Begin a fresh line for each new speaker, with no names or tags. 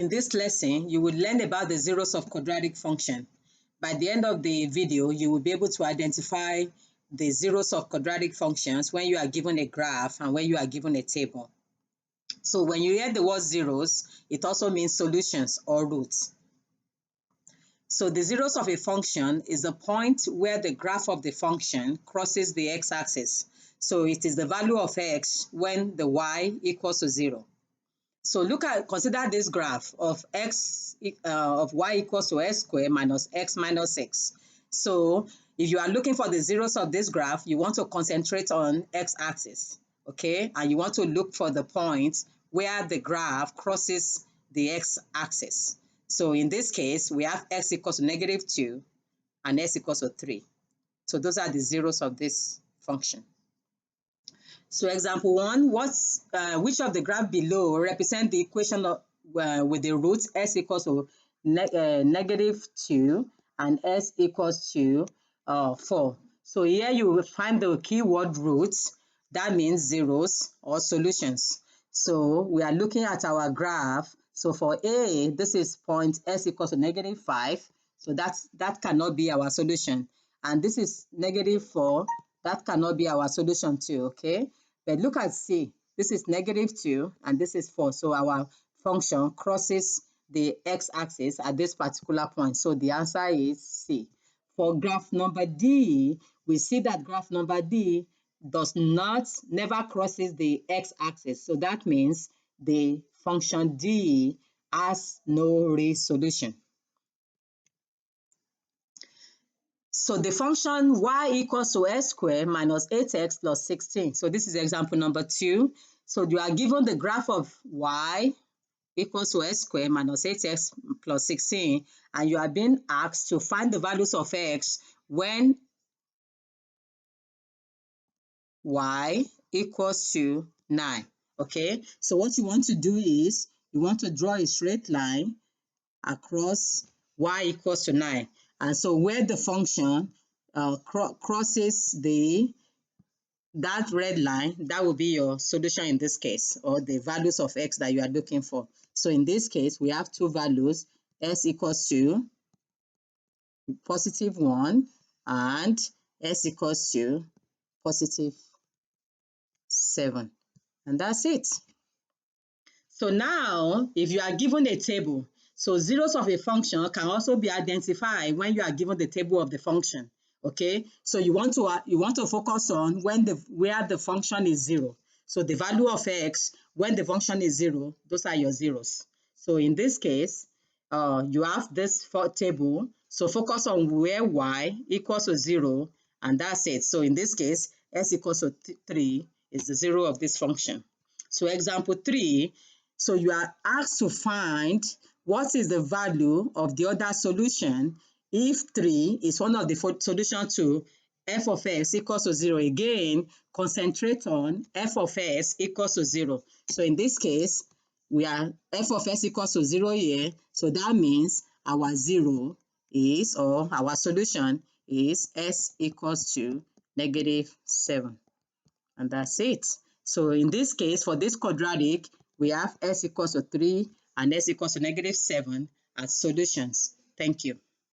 In this lesson, you will learn about the zeros of quadratic function. By the end of the video, you will be able to identify the zeros of quadratic functions when you are given a graph and when you are given a table. So when you hear the word zeros, it also means solutions or roots. So the zeros of a function is the point where the graph of the function crosses the x-axis. So it is the value of x when the y equals to 0. So consider this graph of y equals to x squared minus x minus 6. So if you are looking for the zeros of this graph, you want to concentrate on x-axis, okay? And you want to look for the point where the graph crosses the x-axis. So in this case, we have x equals to -2 and x equals to 3. So those are the zeros of this function. So example 1, which of the graph below represent the equation of, with the roots s equals to -2 and s equals to 4. So here you will find the keyword roots. That means zeros or solutions. So we are looking at our graph. So for A, this is point s equals to -5. So that cannot be our solution. And this is -4. That cannot be our solution too, okay? But look at C. This is -2 and this is 4. So our function crosses the x-axis at this particular point. So the answer is C. For graph number D, we see that graph number D never crosses the x-axis. So that means the function D has no real solution. So the function y equals to x squared minus 8x plus 16. So this is example number 2. So you are given the graph of y equals to x squared minus 8x plus 16, and you are being asked to find the values of x when y equals to 9. Okay, so what you want to do is you want to draw a straight line across y equals to 9. And so where the function crosses that red line, that will be your solution in this case, or the values of x that you are looking for. So in this case, we have two values, s equals to +1 and s equals to +7. And that's it. So now, if you are given a table, so zeros of a function can also be identified when you are given the table of the function. Okay, so you want to focus on where the function is 0. So the value of x when the function is 0, those are your zeros. So in this case, you have this table. So focus on where y equals to 0, and that's it. So in this case, s equals to 3 is the 0 of this function. So example 3. So you are asked to find what is the value of the other solution if 3 is one of the solutions to f of x equals to 0. Again, concentrate on f of x equals to 0. So in this case, we are f of x equals to 0 here. So that means our 0 is, or our solution is s equals to -7. And that's it. So in this case, for this quadratic, we have s equals to 3 and s equals to -7 as solutions. Thank you.